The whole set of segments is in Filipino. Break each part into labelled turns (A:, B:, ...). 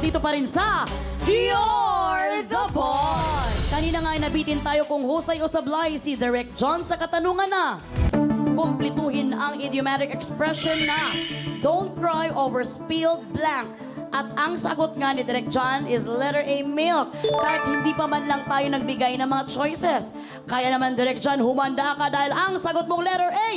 A: dito pa rin sa You're the Boss! Kanina nga ay nabitin tayo kung husay o sablay si Direk John sa katanungan na kumplituhin ang idiomatic expression na don't cry over spilled blank. At ang sagot nga ni Direk John is letter A, milk. Kahit hindi pa man lang tayo nagbigay ng mga choices. Kaya naman, Direk John, humanda ka dahil ang sagot mong letter A,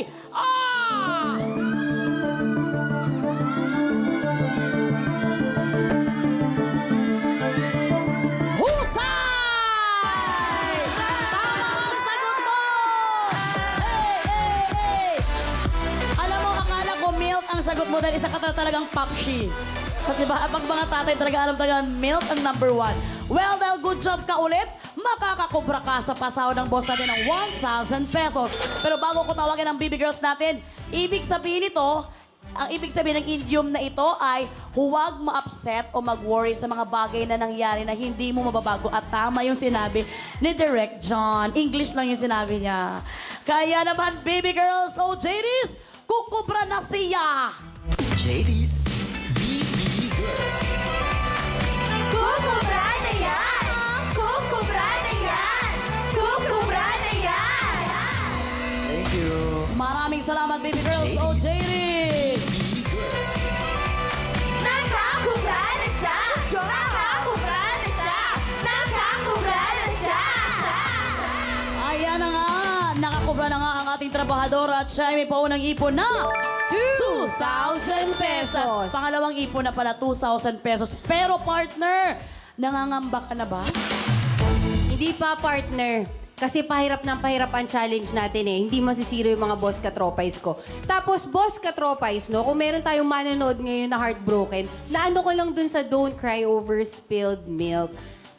A: husay! Tama ang sagot mo! Hey! Alam mo, akala ko milk ang sagot mo dahil isa ka talagang papshi. At diba, pag mga tatay talaga alam talaga, milk ang number 1. Well, dahil good job ka ulit, makakakubra ka sa pasahod ng boss natin ng 1,000 pesos. Pero bago ko tawagin ang baby girls natin, ibig sabihin nito, ang ibig sabihin ng idiom na ito ay huwag ma-upset o mag-worry sa mga bagay na nangyari na hindi mo mababago. At tama yung sinabi ni Direk John. English lang yung sinabi niya. Kaya naman, baby girls o JDs, kukubra na siya!
B: JD's
C: Kukubra na yan! Kukubra na yan! Kukubra na yan!
B: Thank you.
A: Maraming salamat, baby girls o JDs!
C: Nakakubra na siya! Nakakubra na siya! Nakakubra na siya!
A: Ayan na nga, nakakubra na nga ang ating trabahador at siya ay may paunang ipon na 2,000 pesos. Pangalawang ipon na pala, 2,000 pesos. Pero partner, nangangamba ka na ba?
D: Hindi pa, partner. Kasi pahirap ng pahirap ang challenge natin eh. Hindi masisiro yung mga boss katropais ko. Tapos, boss katropais, no? Kung meron tayong manonood ngayon na heartbroken, naano ko lang dun sa don't cry over spilled milk.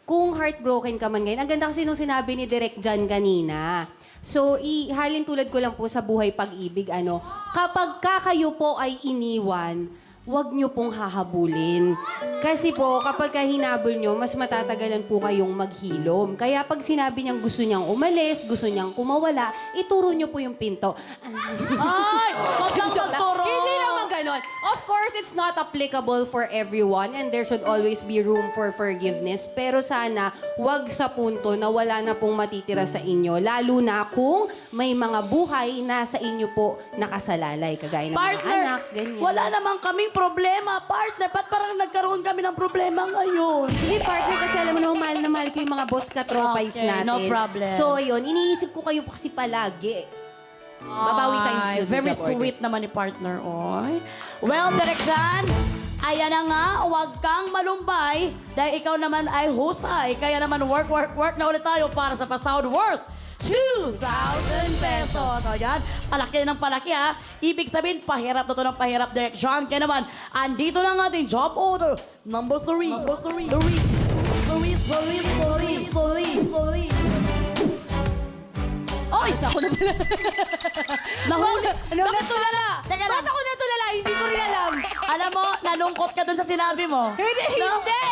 D: Kung heartbroken ka man ngayon, ang ganda kasi nung sinabi ni Direk John kanina. So, ihalin tulad ko lang po sa buhay pag-ibig, ano, kapag kayo po ay iniwan, huwag nyo pong hahabulin. Kasi po, kapag hinabol nyo, mas matatagalan po kayong maghilom. Kaya pag sinabi niyang gusto niyang umalis, gusto niyang kumawala, ituro nyo po yung pinto.
A: Ay! Huwag kang
D: Joke lang.
A: magturo!
D: Hindi naman ganon. Of course, it's not applicable for everyone and there should always be room for forgiveness. Pero sana, wag sa punto na wala na pong matitira sa inyo. Lalo na kung may mga buhay na sa inyo po nakasalalay. Kagaya ng mga
A: Partner,
D: anak, ganyan.
A: wala naman kaming problema. Partner, ba't parang nagkaroon kami ng problema ngayon?
D: Hindi, partner, kasi alam mo naman, mahal na mahal ko yung mga boss katropais
A: Okay,
D: natin.
A: no problem.
D: So, yun, iniisip ko kayo kasi palagi. Babawi tayo sa
A: Ay,
D: susunod
A: very
D: job order.
A: sweet naman ni partner, oy. Well, Direk John, ayan na nga, huwag kang malumbay dahil ikaw naman ay husay. Kaya naman work na ulit tayo para sa pasahod worth 2,000 pesos. So yan, palaki na ng palaki ha. Ibig sabihin, pahirap na to ng pahirap, Direk John. Kaya naman, andito na ang ating job order. Number 3. Number 3. 3. Oy!
D: Ako na pala.
A: Nahuli!
D: Natulala!
A: Teka lang.
D: Ba't ako natulala? Hindi ko rin alam.
A: Alam mo, nalungkot ka dun sa sinabi mo.
D: Hindi,
A: No?
D: hindi!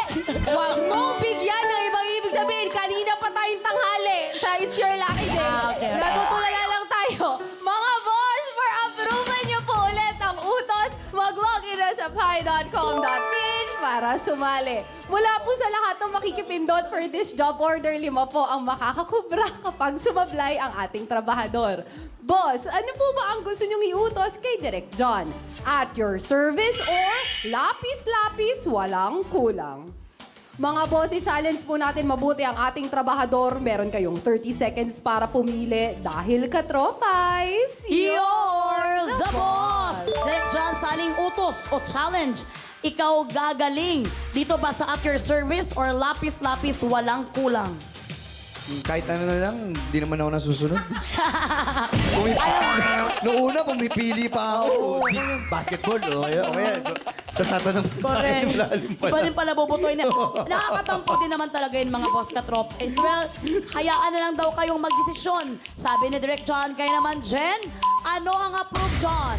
D: Huwag mong bigyan ng ibang ibig sabihin. Kanina pa tayong tanghali sa It's Your Lucky Day.
A: Okay.
D: Natutulala lang tayo. Mga boss, for approval niyo po ulit ang utos, mag-login na sa pi.com.ph para sumali. Mula po sa lahat ng makikipindot for this job order, 5 po ang makakakubra kapag sumablay ang ating trabahador. Boss, ano po ba ang gusto niyong iutos kay Direk John? At your service or lapis-lapis walang kulang? Mga boss, i-challenge po natin mabuti ang ating trabahador. Meron kayong 30 seconds para pumili dahil katropais.
A: You're the boss! Direk John, saling utos o challenge. Ikaw gagaling. Dito ba sa at your service or lapis-lapis walang kulang?
B: Kahit ano na lang, hindi naman ako nasusunod. Noong una, pumipili pa ako. Basketball, o kaya, tapos tatanong sa akin yung lalim
A: Iba
B: pala.
A: rin pala bubutoy na. Nakakatampo din naman talaga yung mga boss katrop. As well, hayaan na lang daw kayong magdesisyon. Sabi ni Direk John, kaya naman, Jen, ano ang approve, John?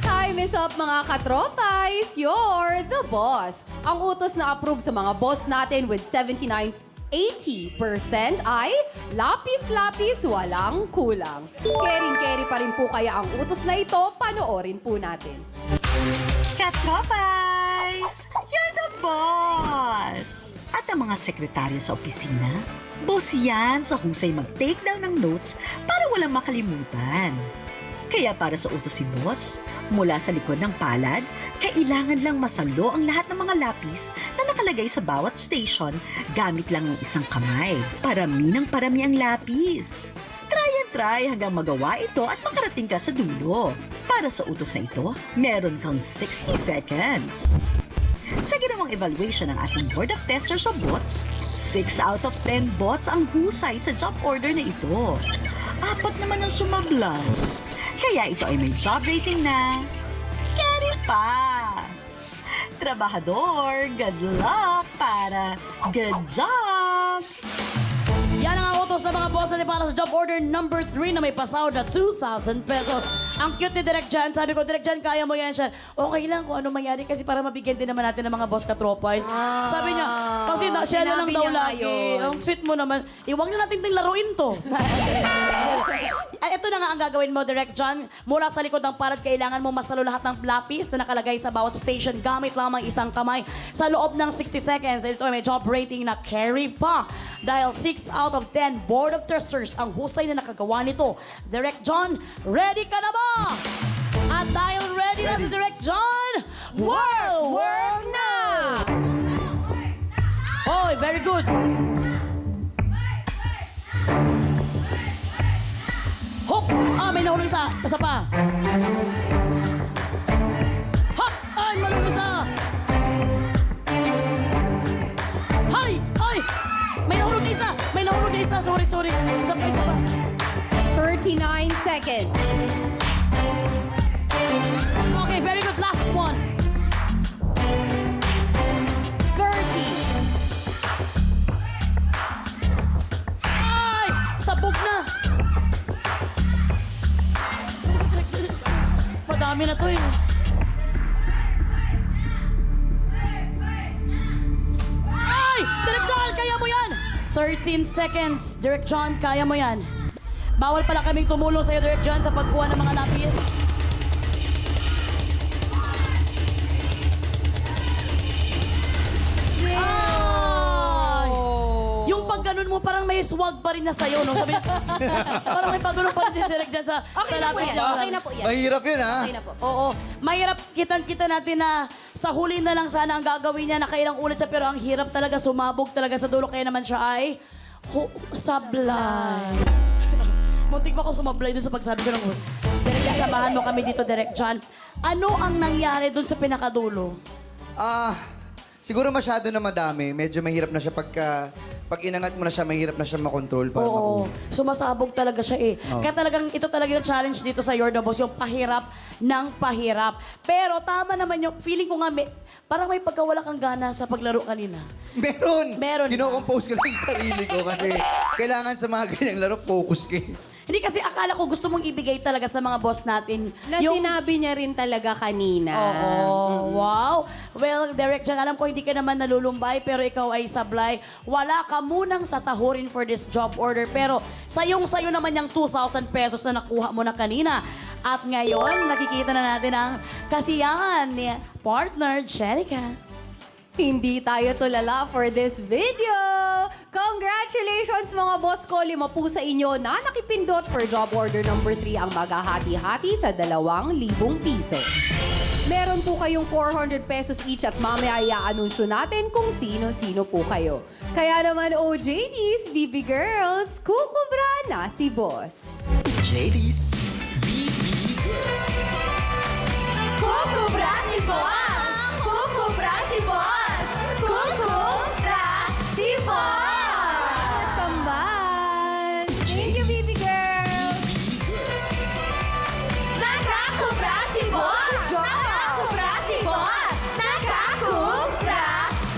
D: Time is up mga katropais. You're the boss. Ang utos na approve sa mga boss natin with 80% ay lapis-lapis walang kulang. Caring-carry pa rin po kaya ang utos na ito, panoorin po natin.
C: Katropais! You're the
E: boss! At ang mga sekretaryo sa opisina, boss yan sa husay mag-take down ng notes para walang makalimutan. Kaya para sa utos si boss, mula sa likod ng palad, kailangan lang masalo ang lahat ng mga lapis na nakalagay sa bawat station gamit lang ng isang kamay. Parami ng parami ang lapis. Try and try hanggang magawa ito at makarating ka sa dulo. Para sa utos na ito, meron kang 60 seconds. Sa ginawang evaluation ng ating Board of Testers of Bots, 6 out of 10 bots ang husay sa job order na ito. 4 naman ang sumablay. Kaya ito ay may job rating na carry pa. Trabahador, good luck para good job!
A: Yan ang utos ng mga boss natin para sa job order number 3 na may pasahod na 2,000 pesos. Ang cute ni Direk Jan. Sabi ko, Direk Jan, kaya mo yan siya. Okay lang kung ano mangyari kasi para mabigyan din naman natin ng mga boss katropais. Sabi niya, kasi siya na lang
D: sinabi
A: daw
D: niya nga
A: lagi.
D: yun.
A: Ang sweet mo naman. Iwag na natin ting laruin to. Ito na nga ang gagawin mo, Direk Jan. Mula sa likod ng palad, kailangan mo masalo lahat ng lapis na nakalagay sa bawat station gamit lamang isang kamay. Sa loob ng 60 seconds, ito ay may job rating na carry pa. Dahil 6 out of 10 Board of Testers ang husay na nakagawa nito. Direk John, ready ka na ba? At dahil ready na si Direk John, work na! Oy, very good. Hop! May nahulog isa. Isa pa. Hop! Ay, malulog isa. Hay! Ay! May nahulog na isa. May nahulog na isa. Sorry. Isa pa, isa pa.
D: 39 seconds.
A: Okay, very good. Last one.
D: 30.
A: Ay! Sabog na. Madami na to eh. Ay! Direk John, kaya mo yan! 13 seconds. Direk John, kaya mo yan. Bawal pala kaming tumulong sa'yo, Direk John, sa pagkuha ng mga lapis. Ay! Yung pag ganun mo, parang may swag pa rin na sa'yo, no? Sabi, parang may pag ganun pa rin si Direk John sa
D: Okay na po
A: lapis
D: yan.
A: niya.
D: Okay na po yan.
B: Mahirap yun, ha?
D: Okay na po.
A: Oo. Mahirap kitang-kita natin na sa huli na lang sana ang gagawin niya. Nakailang ulit siya pero ang hirap talaga, sumabog talaga sa dulo. Kaya naman siya ay sablay. Muntik pa ako sumablay dun sa pagsabi ko ng Direk John, samahan mo kami dito, Direk John. Ano ang nangyari dun sa pinakadulo?
B: Siguro masyado na madami. Medyo mahirap na siya pag inangat mo na siya, mahirap na siya makontrol para
A: Oo.
B: makuha.
A: Sumasabog talaga siya eh.
B: Oo.
A: Kaya talagang ito talaga yung challenge dito sa You're the Boss, yung pahirap ng pahirap. Pero tama naman yung feeling ko nga, parang may pagkawala kang gana sa paglaro kanina.
B: Meron!
A: Meron.
B: Kino-compose ko lang yung sarili ko kasi kailangan sa mga ganyang laro, focus ka.
A: Hindi kasi akala ko gusto mong ibigay talaga sa mga boss natin.
D: Na sinabi niya rin talaga kanina.
A: Oo, wow. Well, Direk Jan, alam ko hindi ka naman nalulumbay pero ikaw ay sablay. Wala ka munang sasahurin for this job order pero sayong-sayo naman yung 2,000 pesos na nakuha mo na kanina. At ngayon, nakikita na natin ang kasiyahan ni partner Jenica.
D: Hindi tayo tulala for this video! Congratulations mga boss ko! 5 po sa inyo na nakipindot for job order number 3 ang maghahati-hati sa 2,000 piso. Meron po kayong 400 pesos each at mamaya i-anunsyo natin kung sino-sino po kayo. Kaya naman OJDs, BB Girls, kukubra na si boss.
F: JD's
C: Kukubra si boss! Kukubra si boss! Kukubra si boss!
D: Samban! Thank you, BB Girls!
C: Nakakubra si boss! Nakakubra si boss! Nakakubra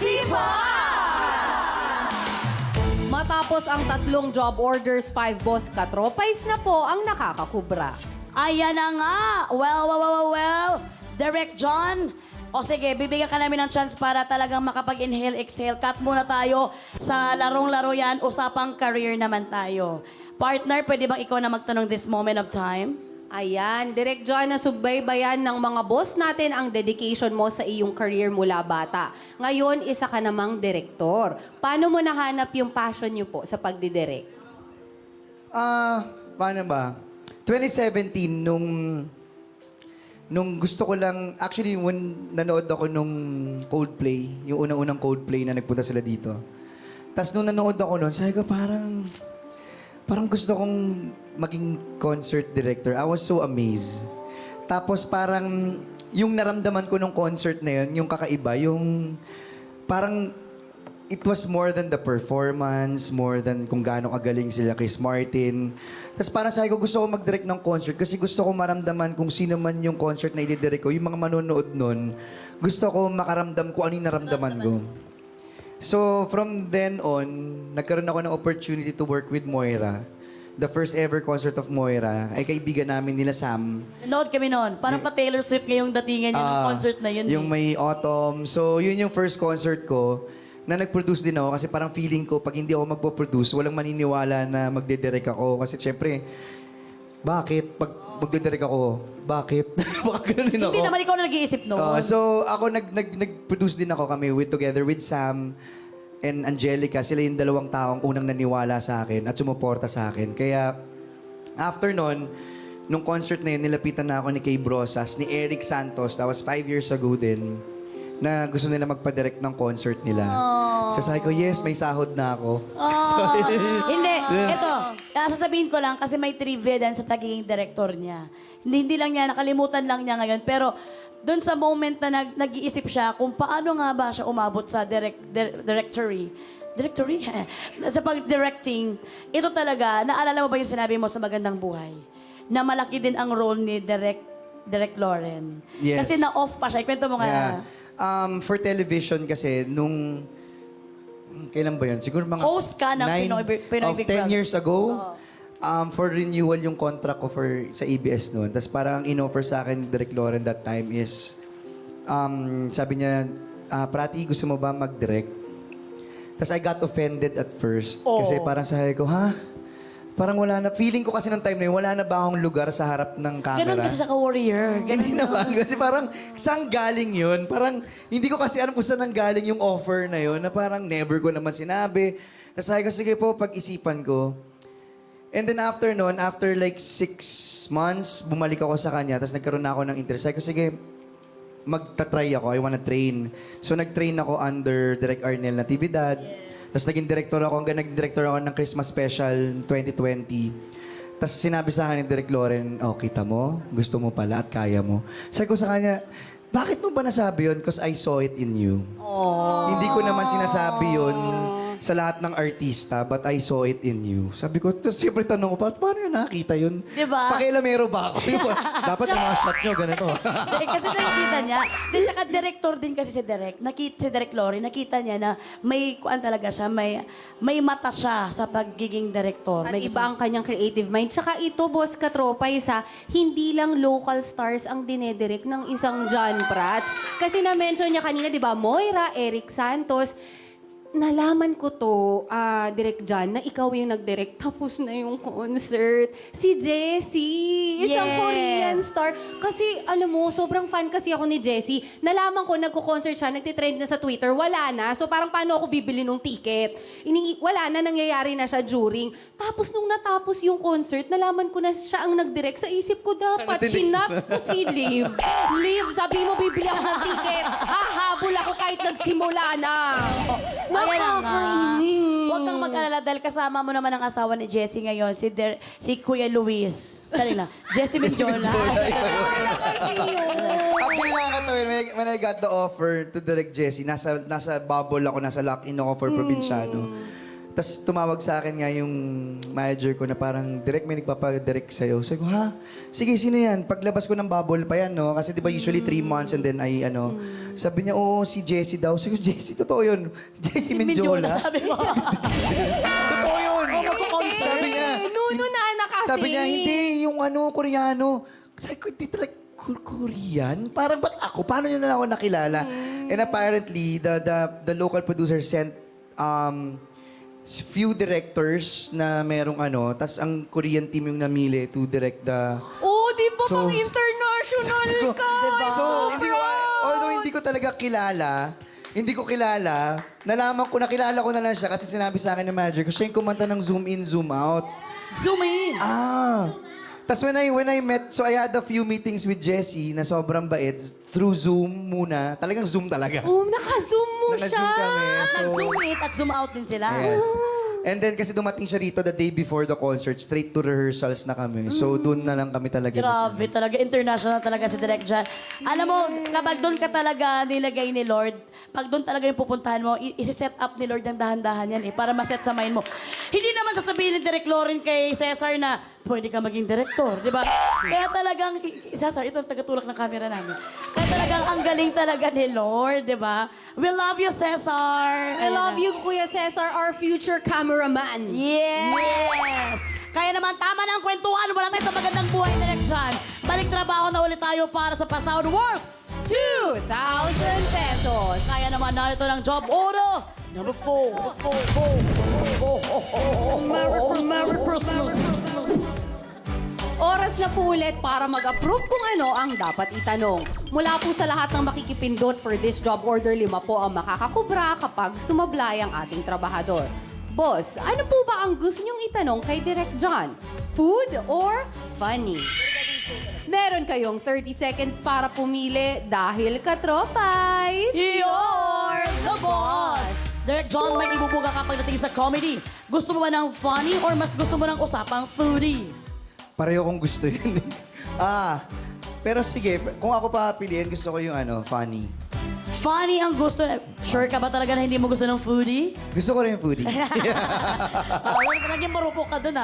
C: si boss!
D: Matapos ang 3 job orders, 5 boss katropais na po ang nakakakubra.
A: Ayan na nga. Well. Direk John. O sige, bibigyan ka namin ng chance para talagang makapag-inhale, exhale. Cut muna tayo sa larong-laro yan. Usapang career naman tayo. Partner, pwede bang ikaw na magtanong this moment of time?
D: Ayan, Direk John, nasubaybayan ng mga boss natin ang dedication mo sa iyong career mula bata. Ngayon, isa ka namang direktor. Paano mo nahanap yung passion niyo po sa pagdidirect?
B: Paano ba? 2017, nung gusto ko lang, actually, when nanood ako nung Coldplay, yung unang-unang Coldplay na nagpunta sila dito. Tapos nung nanood ako nun, sabi ko parang gusto kong maging concert director. I was so amazed. Tapos parang yung naramdaman ko nung concert na yun, yung kakaiba, yung parang it was more than the performance, more than kung gaano kagaling sila Chris Martin. Tapos parang sabi ko, gusto ko mag-direct ng concert kasi gusto ko maramdaman kung sino man yung concert na i-direct ko, yung mga manonood nun, gusto ko makaramdam ko ano yung naramdaman ko. So, from then on, nagkaroon ako ng opportunity to work with Moira. The first ever concert of Moira ay kaibigan namin nila Sam.
A: Nanood kami noon. Parang pa Taylor Swift ngayong datingan yun ng concert na yun.
B: Yung may autumn. So, yun yung first concert ko na nag-produce din ako kasi parang feeling ko pag hindi ako magpo-produce, walang maniniwala na magdidirect ako. Kasi syempre, bakit? Pag magdidirect ako, bakit? Baka ganun ako.
A: Hindi naman ikaw na nag-iisip noon.
B: So, ako nag-produce din ako kami together with Sam and Angelica. Sila yung dalawang taong unang naniwala sa akin at sumuporta sa akin. Kaya, after nun, nung concert na yun, nilapitan na ako ni Kay Brosas, ni Eric Santos. That was 5 years ago din, na gusto nila magpa-direct ng concert nila. So, sabi ko, yes, may sahod na ako.
A: Hindi. Ito, sasabihin ko lang kasi may trivia din sa pagiging director niya. Hindi lang niya, nakalimutan lang niya ngayon. Pero doon sa moment na nag-iisip siya kung paano nga ba siya umabot sa directory, sa pag-directing, ito talaga, naalala mo ba yung sinabi mo sa Magandang Buhay? Na malaki din ang role ni Direk Lauren.
B: Yes.
A: Kasi na-off pa siya. Ikwento mo nga.
B: Yeah. For television kasi, kailan ba yun? Siguro mga...
A: Host ka ng Pinoy Big
B: 10
A: Brother.
B: years ago, for renewal yung contract ko sa ABS noon. Tapos parang in-offer sa akin ni Direk Lauren that time is, sabi niya, Prati, gusto mo ba mag-direct? Tapos I got offended at first. Kasi parang sabi ko, ha? Parang wala na. Feeling ko kasi nung time na yun, wala na ba akong lugar sa harap ng camera?
A: Ganun kasi siya ka-warrior.
B: Hindi naman. Kasi parang, saan galing yun? Parang, hindi ko kasi alam kung saan nang galing yung offer na yun, na parang never ko naman sinabi. Tapos sabi ko, sige po, pag-isipan ko. And then after nun, after like 6 months, bumalik ako sa kanya, tapos nagkaroon na ako ng interest. Sabi ko, sige, magta-try ako. I wanna train. So nag-train ako under Direk Arnel Natividad. Tapos naging director ako, hanggang naging director ako ng Christmas Special 2020. Tapos sinabi sa akin ni Direk Lauren, oh, kita mo, gusto mo pala at kaya mo. Sabi ko sa kanya, bakit mo ba nasabi yun? Because I saw it in you. Hindi ko naman sinasabi yun sa lahat ng artista, but I saw it in you. Sabi ko, siyempre tanong ko, paano yun nakakita yun?
A: Diba?
B: Pakialamero ba ako? Dapat yung mga shot nyo, ganito.
A: Kasi nakikita niya. Then tsaka director din kasi si Direk. Si Direk Lori, nakita niya na may kuan talaga siya, may mata siya sa pagiging director.
D: At
A: May
D: iba ang kanyang creative mind. Tsaka ito, boss katropa, hindi lang local stars ang dinedirect ng isang John Prats. Kasi na-mention niya kanina, di ba, Moira, Eric Santos. Nalaman ko to, Direk John, na ikaw yung nag-direct tapos na yung concert. Si Jessie, isang
A: Yes.
D: Korean star. Kasi, alam mo, sobrang fan kasi ako ni Jessie. Nalaman ko, nagko-concert siya, nagtitrend na sa Twitter, wala na. So parang paano ako bibili ng ticket? Wala na, nangyayari na siya during. Tapos nung natapos yung concert, nalaman ko na siya ang nag-direct. Sa isip ko, dapat chinat ko si Liv. Liv, sabi mo, bibili ako ng ticket. Hahabol ako kahit nagsimula na.
A: Ayan na nga.
D: Nakakainis.
A: Huwag kang mag-alala dahil kasama mo naman ang asawa ni Jessie ngayon, si Kuya Luis. Sorry na. Jessie Menjola.
B: Actually, nakakatawa yun. When I got the offer to direct Jessie, nasa bubble ako, nasa lock-in ako for Provinciano. Tapos tumawag sa akin nga yung manager ko na parang, Direk, may nagpapadirect sa'yo. Sabi ko, ha? Sige, sino yan? Paglabas ko ng bubble pa yan, no? Kasi di ba usually 3 months and then sabi niya, oo, si Jessie daw. Sabi ko, Jessie, totoo yun. Jessie Menjola.
A: sabi mo.
B: Totoo yun. Sabi niya.
D: Nuno na anak kasi.
B: Sabi niya, hindi, yung Koreano. Sabi ko, hindi talaga Korean? Parang ba't ako? Paano niya na ako nakilala? And apparently, the local producer sent few directors na merong tas ang Korean team yung namili to direct the
D: Oo, di
B: So,
D: International ka!
A: Diba?
B: so although hindi ko kilala, nalaman ko, nakilala ko na lang siya kasi sinabi sa akin ng manager ko, siya yung kumanta ng Zoom In, Zoom Out.
A: Zoom in.
B: Tapos when I met, so I had a few meetings with Jessie na sobrang bait, through Zoom muna. Talagang Zoom talaga.
D: Oh, naka-zoom mo siya!
B: Naka-Zoom kami. So,
A: Nag-zoom in at zoom out din sila.
B: yes. And then kasi dumating siya rito the day before the concert, straight to rehearsals na kami. So doon na lang kami talaga.
A: Grabe talaga, international talaga si Direk John. Alam mo, kapag doon ka talaga nilagay ni Lord, pag doon talaga yung pupuntahan mo, isi-set up ni Lord ng dahan-dahan yan para ma-set sa mind mo. Hindi naman sasabihin ni Direk Loren kay Cesar na pwede ka maging director, di ba? Kaya talagang, Cesar, ito ang tagatulak ng camera namin. Kaya talagang ang galing talaga ni Lord, di ba? We love you, Cesar.
D: I love you, Kuya Cesar, our future cameraman.
A: Yes! Kaya naman, tama na ang kwentuhan. Wala tayo sa magandang buhay na John. Balik trabaho na ulit tayo para sa Pasound Worth.
D: 2,000 pesos.
A: Kaya naman, narito ng job order. Number 4. Merry Christmas.
D: Oras na po ulit para mag-approve kung ano ang dapat itanong. Mula po sa lahat ng makikipindot for this job order, 5 po ang makakakubra kapag sumablay ang ating trabahador. Boss, ano po ba ang gusto niyong itanong kay Direk John? Food or funny? Meron kayong 30 seconds para pumili dahil katropais.
A: You're the boss! Direk John, may ibubuga ka pagdating sa comedy. Gusto mo ba ng funny or mas gusto mo ng usapang foodie?
B: Pareho kong gusto yun. Pero sige, kung ako papiliin, gusto ko yung funny.
A: Funny ang gusto. Sure ka ba talaga na hindi mo gusto ng foodie?
B: Gusto ko rin yung foodie.
A: Well, naging marupok ka dun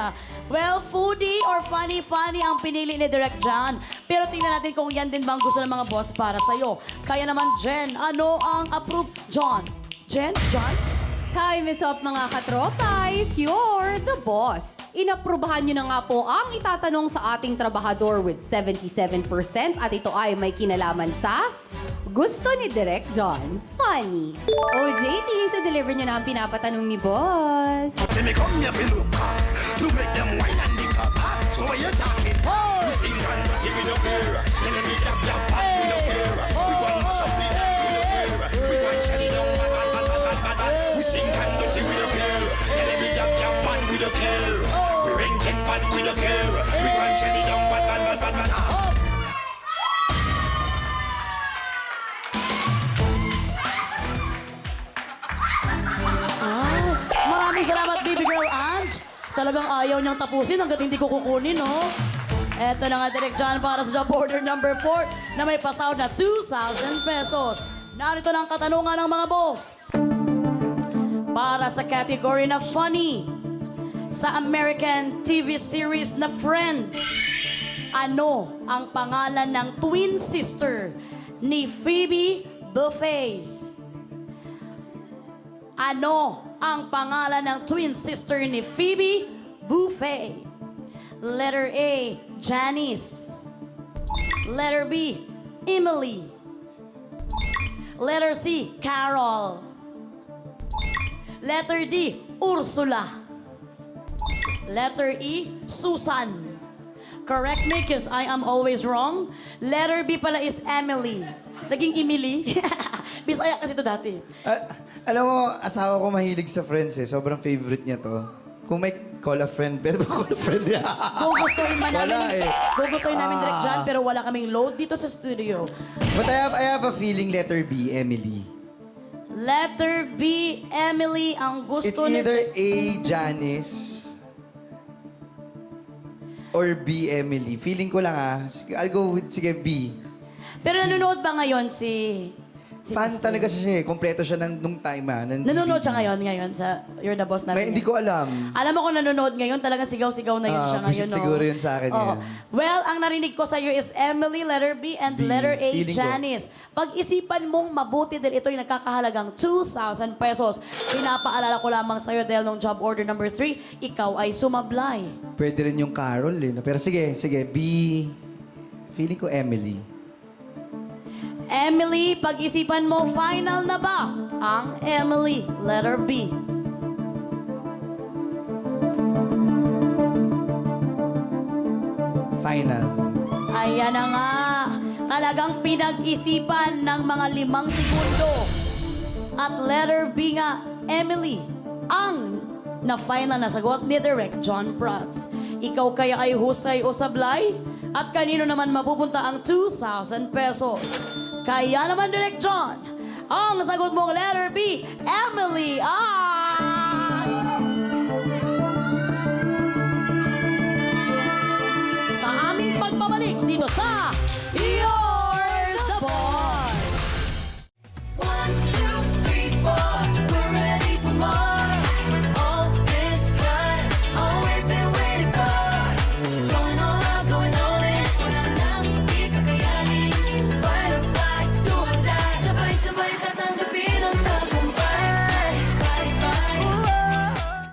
A: Well, foodie or funny ang pinili ni Direk John. Pero tingnan natin kung yan din ba ang gusto ng mga boss para sa'yo. Kaya naman, Jen, ano ang approved John? Jen? John?
D: Time is up mga katropais, you're the boss. Inaprubahan nyo na nga po ang itatanong sa ating trabahador with 77% at ito ay may kinalaman sa gusto ni Direk John, funny. OJT, so deliver nyo na ang pinapatanong ni boss.
F: See me come here for look to make them wine and lick up. So when you're talking, you think I'm not giving up here. Telling me jab jab back, we don't care. We want mash up the dance, we don't care. We want shut it down, bad. We sing and dirty, we don't care. Telling me jab jab back, we don't care. We renting bad, we don't care. We want shut it down, bad.
A: Maraming salamat, baby girl Ange. Talagang ayaw niyang tapusin hanggat hindi ko kukunin, no? Eto na nga, Direk John, para sa job order number 4 na may pasound na 2,000 pesos. Narito na ang katanungan ng mga boss. Para sa category na funny, sa American TV series na Friends, ano ang pangalan ng twin sister ni Phoebe Buffay? Ano ang pangalan ng twin sister ni Phoebe Buffay? Letter A, Janice. Letter B, Emily. Letter C, Carol. Letter D, Ursula. Letter E, Susan. Correct me because I am always wrong. Letter B pala is Emily. Naging Emily. Bisaya kasi ito dati.
B: Alam mo, asawa ko mahilig sa Friends Sobrang favorite niya to. Kung may call a friend, pwede ba call a friend niya?
A: Gugustuhin man
B: Wala
A: namin. Gugustuhin namin Direk John, pero wala kaming load dito sa studio.
B: But I have a feeling letter B, Emily.
A: Letter B, Emily, ang
B: It's
A: gusto ni...
B: either A, Janice, or B, Emily. Feeling ko lang I'll go with, sige, B.
A: Pero nanonood ba ngayon si
B: Fan talaga siya Kompleto siya nung time ng
A: Nanonood
B: DVD.
A: siya ngayon sa You're the Boss natin.
B: May, hindi ko alam.
A: Alam mo kung nanonood ngayon, talagang sigaw-sigaw na yun siya ngayon.
B: Visit siguro yun sa akin
A: Oo.
B: ngayon.
A: Well, ang narinig ko sa'yo is Emily, letter B, and
B: B.
A: letter A,
B: Feeling ko.
A: Janice. Pag-isipan mong mabuti dahil ito'y nagkakahalagang 2,000 pesos. Pinapaalala ko lamang sa'yo dahil nung job order number 3, ikaw ay sumablay.
B: Pwede rin yung Carol Pero sige, B. Feeling ko Emily.
A: Emily, pag-isipan mo, final na ba ang Emily, letter B?
B: Final.
A: Ayan na nga. Talagang pinag-isipan ng mga 5 segundo. At letter B nga, Emily, ang na-final na sagot ni Direk John Prats. Ikaw kaya ay husay o sablay? At kanino naman mapupunta ang 2,000 pesos? Kaya naman, Direk John, ang sagot mong letter B, Emily, sa aming pagbabalik dito sa You're the Boss!